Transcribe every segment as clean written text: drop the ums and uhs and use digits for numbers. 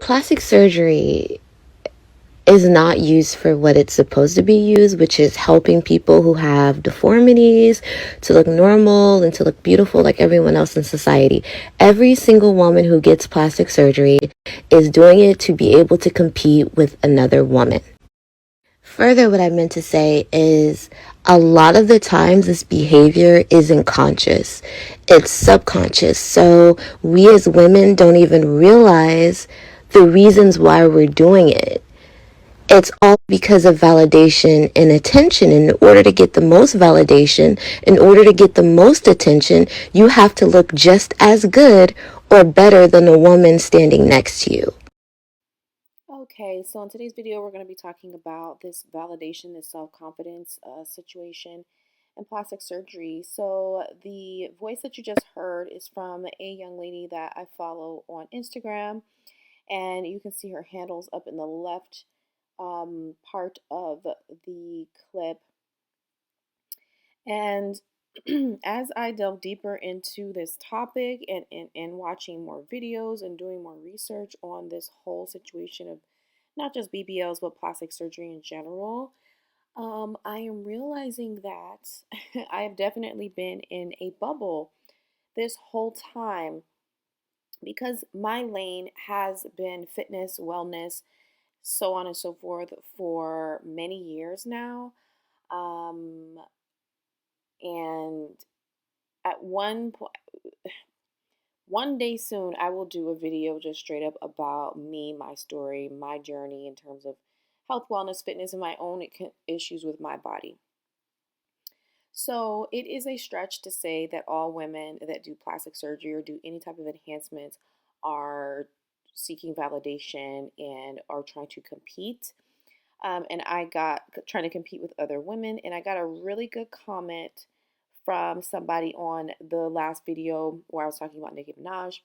Plastic surgery is not used for what it's supposed to be used, which is helping people who have deformities to look normal and to look beautiful like everyone else in society. Every single woman who gets plastic surgery is doing it to be able to compete with another woman. Further, what I meant to say is a lot of the times this behavior isn't conscious, it's subconscious. So we as women don't even realize the reasons why we're doing it. It's all because of validation and attention. In order to get the most validation, in order to get the most attention, you have to look just as good or better than a woman standing next to you. Okay, so in today's video, we're going to be talking about this validation, this self-confidence situation and plastic surgery. So the voice that you just heard is from a young lady that I follow on Instagram, and you can see her handles up in the left part of the clip. And as I delve deeper into this topic and watching more videos and doing more research on this whole situation of not just BBLs, but plastic surgery in general, I am realizing that I have definitely been in a bubble this whole time because my lane has been fitness, wellness, so on and so forth for many years now. Um, and at one day soon, I will do a video just straight up about me, my story, my journey in terms of health, wellness, fitness, and my own issues with my body. So it is a stretch to say that all women that do plastic surgery or do any type of enhancements are seeking validation and are trying to compete. And I got trying to compete with other women, and I got a really good comment from somebody on the last video where I was talking about Nicki Minaj.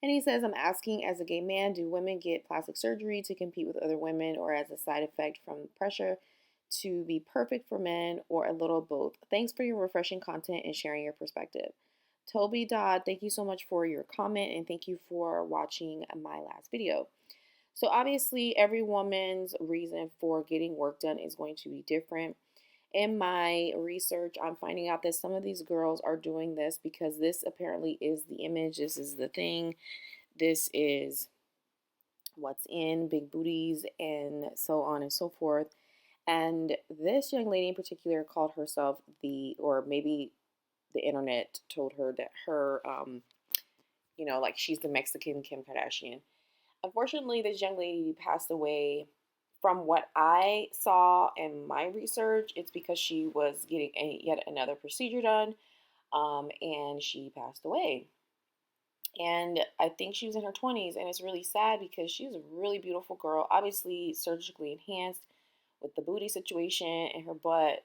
And he says, I'm asking, as a gay man, do women get plastic surgery to compete with other women or as a side effect from pressure to be perfect for men or a little both? Thanks for your refreshing content and sharing your perspective. Toby Dodd, thank you so much for your comment and thank you for watching my last video. So obviously every woman's reason for getting work done is going to be different. In my research, I'm finding out that some of these girls are doing this because this apparently is the image, this is the thing, this is what's in, big booties, and so on and so forth. And this young lady in particular called herself or maybe the internet told her that her, like she's the Mexican Kim Kardashian. Unfortunately, this young lady passed away. From what I saw in my research, it's because she was getting yet another procedure done, and she passed away. And I think she was in her 20s, and it's really sad because she was a really beautiful girl, obviously surgically enhanced with the booty situation, and her butt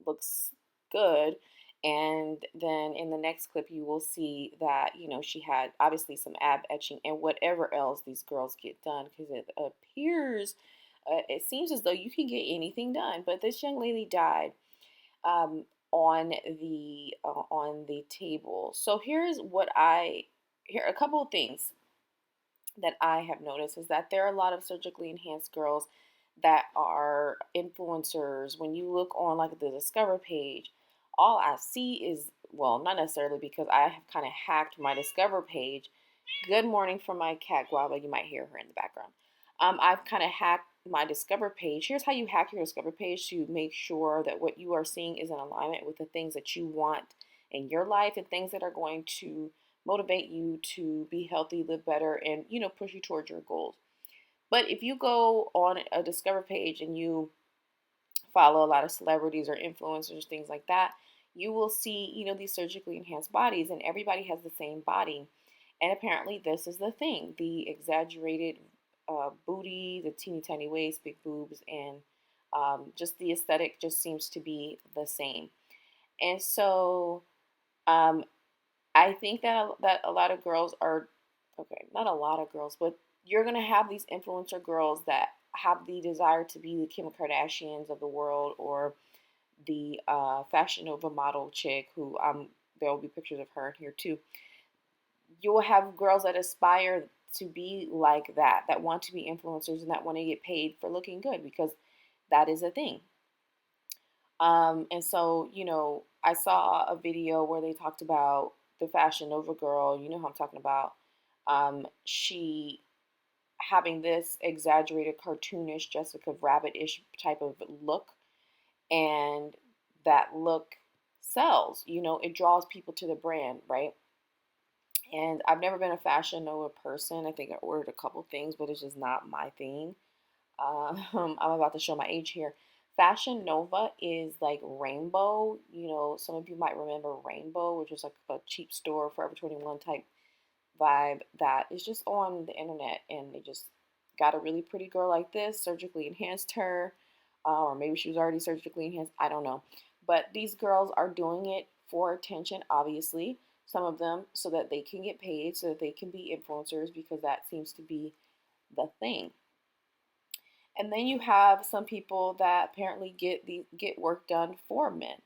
looks good. And then in the next clip, you will see that, she had obviously some ab etching and whatever else these girls get done because it appears, it seems as though you can get anything done. But this young lady died um, on the table. So here are a couple of things that I have noticed is that there are a lot of surgically enhanced girls that are influencers. When you look on like the Discover page, all I see is, well, not necessarily because I have kind of hacked my Discover page. Good morning from my cat Guava. You might hear her in the background. I've kind of hacked my Discover page. Here's how you hack your Discover page to make sure that what you are seeing is in alignment with the things that you want in your life and things that are going to motivate you to be healthy, live better, and push you towards your goals. But if you go on a Discover page and you follow a lot of celebrities or influencers, things like that, you will see, these surgically enhanced bodies, and everybody has the same body. And apparently, this is the thing: the exaggerated booty, the teeny tiny waist, big boobs, and just the aesthetic just seems to be the same. And so, um, I think that a lot of girls are okay, not a lot of girls, but you're gonna have these influencer girls that have the desire to be the Kim Kardashians of the world or the Fashion Nova model chick who there will be pictures of her in here too. You will have girls that aspire to be like that want to be influencers and that want to get paid for looking good, because that is a thing. And so, I saw a video where they talked about the Fashion Nova girl. You know who I'm talking about. She having this exaggerated, cartoonish, Jessica Rabbit-ish type of look, and that look sells. It draws people to the brand, right? And I've never been a Fashion Nova person. I think I ordered a couple things, but it's just not my thing. I'm about to show my age here. Fashion Nova is like Rainbow. Some of you might remember Rainbow, which was like a cheap store, Forever 21 type vibe that is just on the internet. And they just got a really pretty girl like this, surgically enhanced her, or maybe she was already surgically enhanced. I don't know. But these girls are doing it for attention, obviously. Some of them so that they can get paid, so that they can be influencers, because that seems to be the thing. And then you have some people that apparently get work done for men.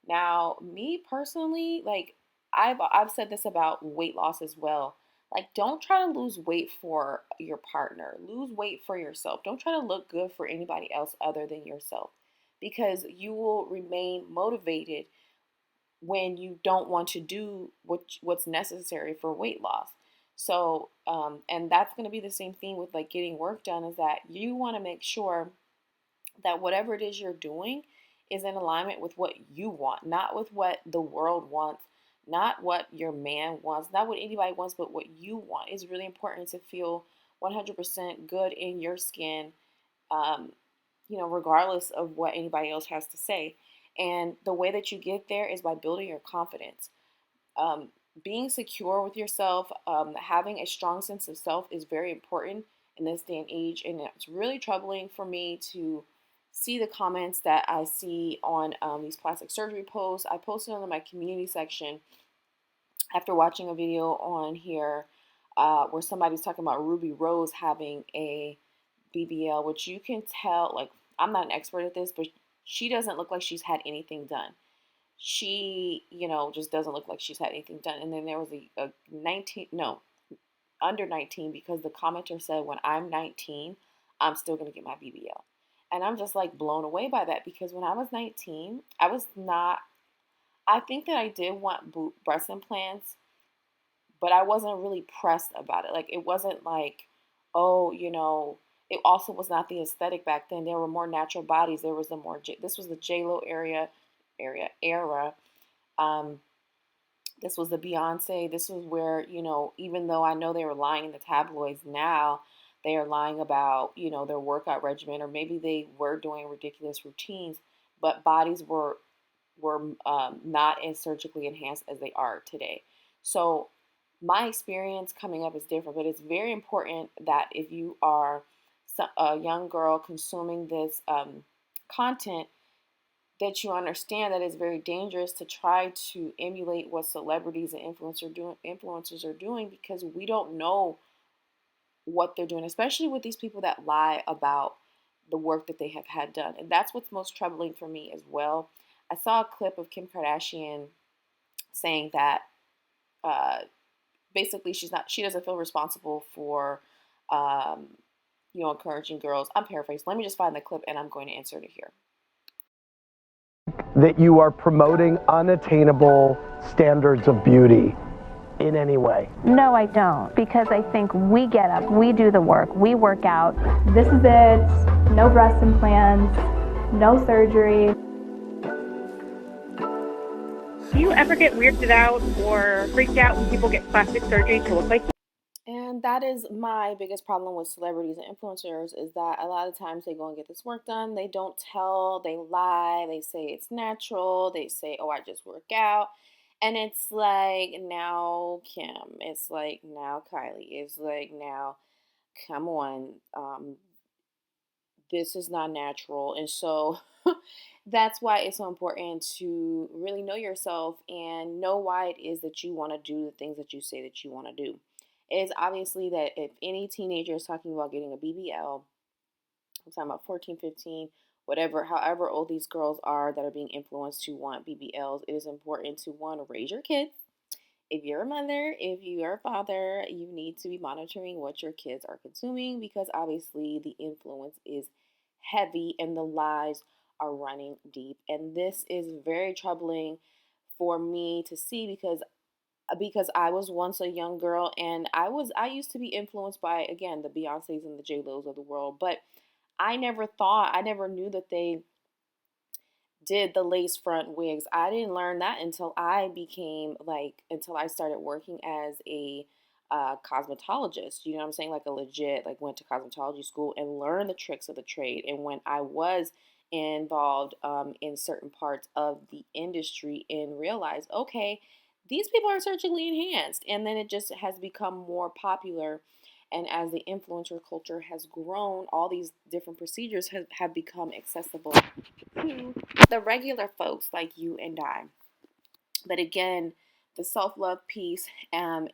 Now, me personally, like I've said this about weight loss as well. Like, don't try to lose weight for your partner. Lose weight for yourself. Don't try to look good for anybody else other than yourself, because you will remain motivated when you don't want to do what's necessary for weight loss. So, and that's going to be the same thing with like getting work done, is that you want to make sure that whatever it is you're doing is in alignment with what you want, not with what the world wants, not what your man wants, not what anybody wants, but what you want. It's really important to feel 100% good in your skin, um, regardless of what anybody else has to say. And the way that you get there is by building your confidence. Um, Being secure with yourself, having a strong sense of self is very important in this day and age. And it's really troubling for me to see the comments that I see on these plastic surgery posts. I posted them in my community section after watching a video on here where somebody's talking about Ruby Rose having a BBL, which you can tell, like, I'm not an expert at this, but she doesn't look like she's had anything done. She, just doesn't look like she's had anything done. And then there was a 19, no, under 19, because the commenter said, when I'm 19, I'm still going to get my BBL. And I'm just like blown away by that, because when I was 19, I was not, I think that I did want breast implants, but I wasn't really pressed about it. Like, it wasn't like, oh, it also was not the aesthetic back then. There were more natural bodies. There was this was the J-Lo era. Um, this was the Beyonce. This was where, even though I know they were lying in the tabloids now, they are lying about, their workout regimen, or maybe they were doing ridiculous routines, but bodies were not as surgically enhanced as they are today. So my experience coming up is different, but it's very important that if you are a young girl consuming this content, that you understand that it's very dangerous to try to emulate what celebrities and influencers are doing, because we don't know what they're doing, especially with these people that lie about the work that they have had done. And that's what's most troubling for me as well. I saw a clip of Kim Kardashian saying that uh, basically she doesn't feel responsible for encouraging girls. I'm paraphrasing. Let me just find the clip and I'm going to insert it here. That you are promoting unattainable standards of beauty in any way? No, I don't, because I think we get up, we do the work, we work out. This is it. No breast implants, no surgery. Do you ever get weirded out or freaked out when people get plastic surgery to look like you? And that is my biggest problem with celebrities and influencers, is that a lot of times they go and get this work done. They don't tell, they lie, they say it's natural, they say, oh, I just work out. And it's like, now Kim, it's like, now Kylie, it's like, now, come on, this is not natural. And so that's why it's so important to really know yourself and know why it is that you want to do the things that you say that you want to do. It is obviously that if any teenager is talking about getting a BBL, I'm talking about 14, 15, whatever, however old these girls are that are being influenced to want BBLs, it is important to, one, raise your kids if you're a mother, if you are a father, you need to be monitoring what your kids are consuming, because obviously the influence is heavy and the lies are running deep. And this is very troubling for me to see, because I was once a young girl, and I used to be influenced by, again, the Beyoncés and the J Lo's of the world, but I never knew that they did the lace front wigs. I didn't learn that until until I started working as a cosmetologist. You know what I'm saying? Like a legit, like went to cosmetology school and learned the tricks of the trade. And when I was involved in certain parts of the industry and realized, okay, these people are surgically enhanced. And then it just has become more popular. And as the influencer culture has grown, all these different procedures have become accessible to the regular folks like you and I. But again, the self-love piece, and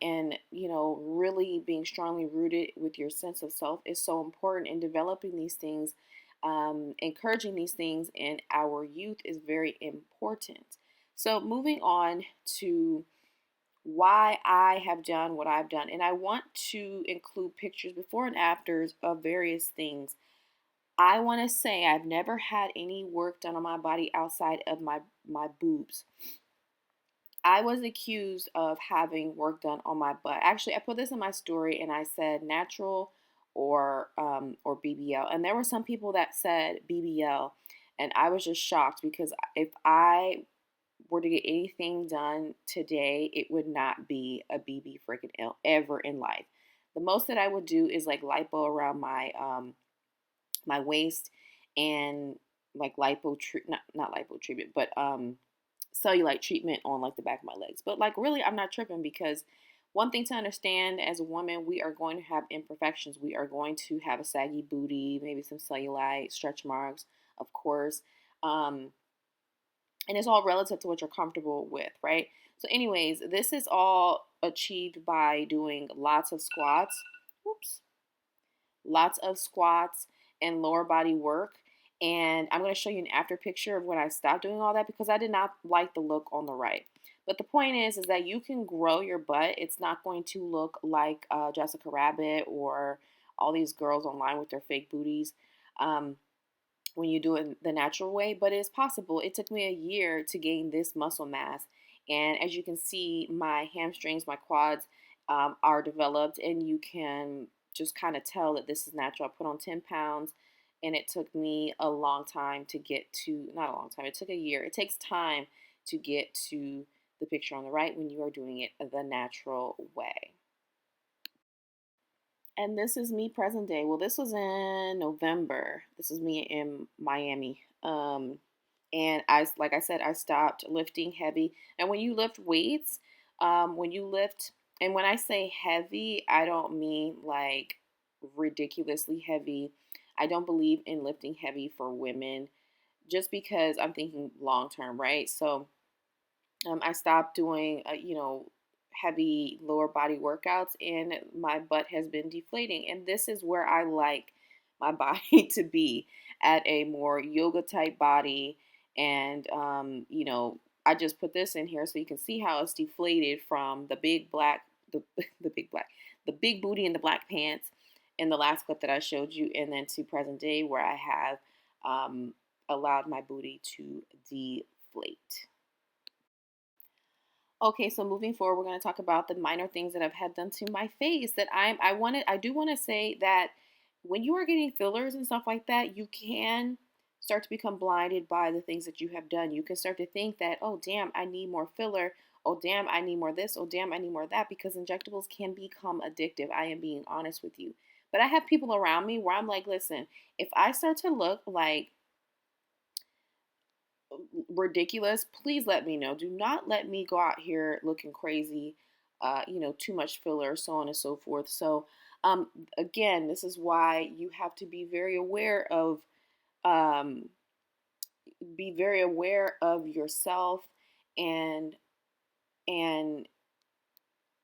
really being strongly rooted with your sense of self is so important, in developing these things, encouraging these things in our youth is very important. So moving on to why I have done what I've done, and I want to include pictures before and afters of various things. I want to say I've never had any work done on my body outside of my boobs. I was accused of having work done on my butt. Actually, I put this in my story and I said natural or BBL. And there were some people that said BBL, and I was just shocked, because if I were to get anything done today, it would not be a BB freaking L ever in life. The most that I would do is like lipo around my waist, and like not lipo treatment, but cellulite treatment on like the back of my legs. But like really, I'm not tripping, because one thing to understand, as a woman, we are going to have imperfections. We are going to have a saggy booty, maybe some cellulite, stretch marks, of course. And it's all relative to what you're comfortable with, right? So anyways, this is all achieved by doing lots of squats. Whoops. Lots of squats and lower body work. And I'm going to show you an after picture of when I stopped doing all that, because I did not like the look on the right. But the point is that you can grow your butt. It's not going to look like Jessica Rabbit or all these girls online with their fake booties when you do it the natural way. But it's possible. It took me a year to gain this muscle mass. And as you can see, my hamstrings, my quads are developed, and you can just kind of tell that this is natural. I put on 10 pounds, and it took me a long time to get to, not a long time, it took a year. It takes time to get to the picture on the right when you are doing it the natural way. And this is me present day. Well, this was in November. This is me in Miami. And like I said, I stopped lifting heavy. And when you lift weights, when you lift, and when I say heavy, I don't mean like ridiculously heavy. I don't believe in lifting heavy for women, just because I'm thinking long term, right? So I stopped doing, heavy lower body workouts, and my butt has been deflating. And this is where I like my body to be, at a more yoga type body. And, I just put this in here so you can see how it's deflated from the big black, the big booty and the black pants in the last clip that I showed you, and then to present day, where I have allowed my booty to deflate. Okay, so moving forward, we're going to talk about the minor things that I've had done to my face. That I do want to say that when you are getting fillers and stuff like that, you can start to become blinded by the things that you have done. You can start to think that, oh damn, I need more filler. Oh damn, I need more this. Oh damn, I need more that, because injectables can become addictive. I am being honest with you. But I have people around me where I'm like, listen, if I start to look like ridiculous, please let me know. Do not let me go out here looking crazy, too much filler, so on and so forth. So, again, this is why you have to be very aware of, yourself, and and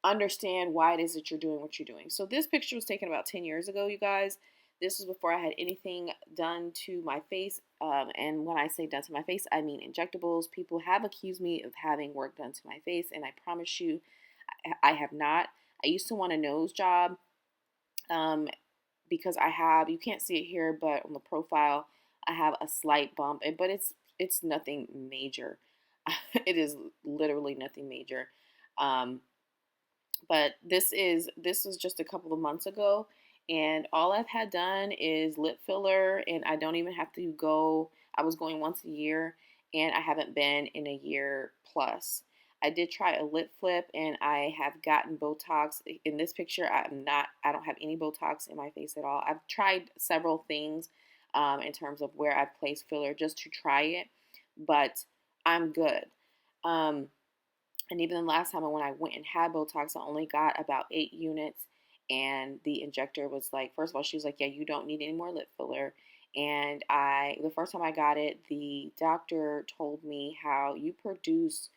understand why it is that you're doing what you're doing. So this picture was taken about 10 years ago, you guys. This was before I had anything done to my face. And when I say done to my face, I mean injectables. People have accused me of having work done to my face, and I promise you, I have not. I used to want a nose job because I have, you can't see it here, but on the profile, I have a slight bump, but it's nothing major. It is literally nothing major. Um, but this was just a couple of months ago, and all I've had done is lip filler, and I don't even have to go. I was going once a year, and I haven't been in a year plus. I did try a lip flip, and I have gotten Botox. In this picture, I don't have any Botox in my face at all. I've tried several things in terms of where I've placed filler just to try it, but I'm good. Um, and even the last time when I went and had Botox, I only got about 8 units. And the injector was like, first of all, she was like, yeah, you don't need any more lip filler. And the first time I got it, the doctor told me how you produce,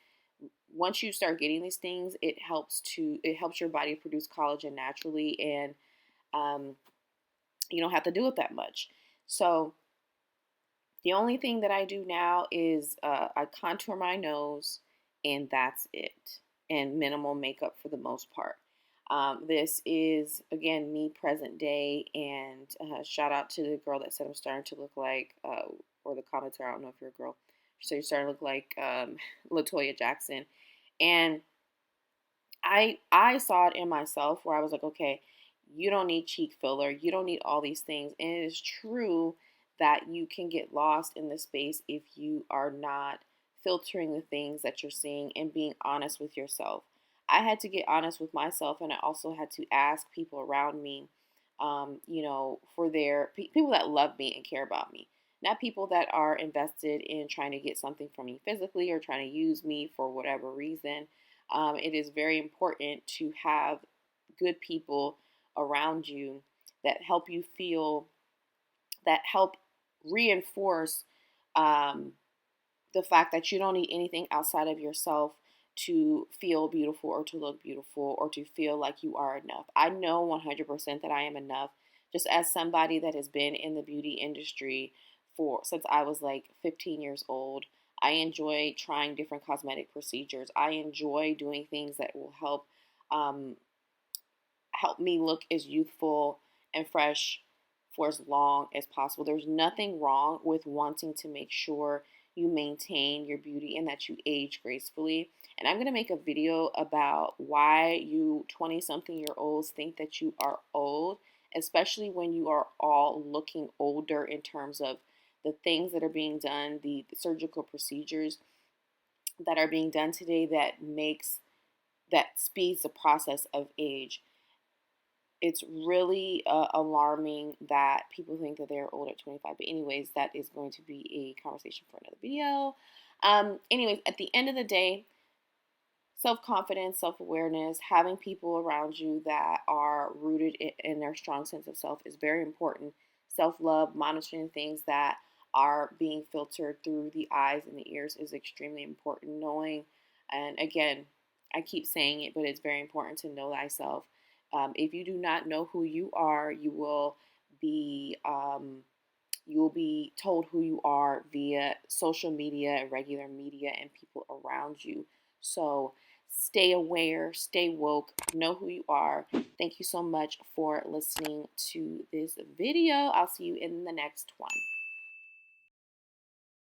once you start getting these things, it helps your body produce collagen naturally. And you don't have to do it that much. So the only thing that I do now is I contour my nose, and that's it. And minimal makeup for the most part. This is, again, me present day. And shout out to the girl that said I'm starting to look like, or the commenter, I don't know if you're a girl. So you're starting to look like LaToya Jackson. And I saw it in myself where I was like, okay, you don't need cheek filler. You don't need all these things. And it is true that you can get lost in this space if you are not filtering the things that you're seeing and being honest with yourself. I had to get honest with myself, and I also had to ask people around me, for people that love me and care about me, not people that are invested in trying to get something from me physically or trying to use me for whatever reason. It is very important to have good people around you that help you feel, that help reinforce the fact that you don't need anything outside of yourself to feel beautiful or to look beautiful or to feel like you are enough. I know 100% that I am enough, just as somebody that has been in the beauty industry since I was like 15 years old. I enjoy trying different cosmetic procedures. I enjoy doing things that will help me look as youthful and fresh for as long as possible. There's nothing wrong with wanting to make sure you maintain your beauty and that you age gracefully. And I'm going to make a video about why you 20-something-year-olds think that you are old, especially when you are all looking older in terms of the things that are being done, the surgical procedures that are being done today that speeds the process of age. It's really alarming that people think that they're old at 25. But anyways, that is going to be a conversation for another video. Anyways, at the end of the day, self-confidence, self-awareness, having people around you that are rooted in their strong sense of self is very important. Self-love, monitoring things that are being filtered through the eyes and the ears is extremely important. Knowing, and again, I keep saying it, but it's very important to know thyself. If you do not know who you are, you will be told who you are via social media, regular media, and people around you. So stay aware, stay woke, know who you are. Thank you so much for listening to this video. I'll see you in the next one.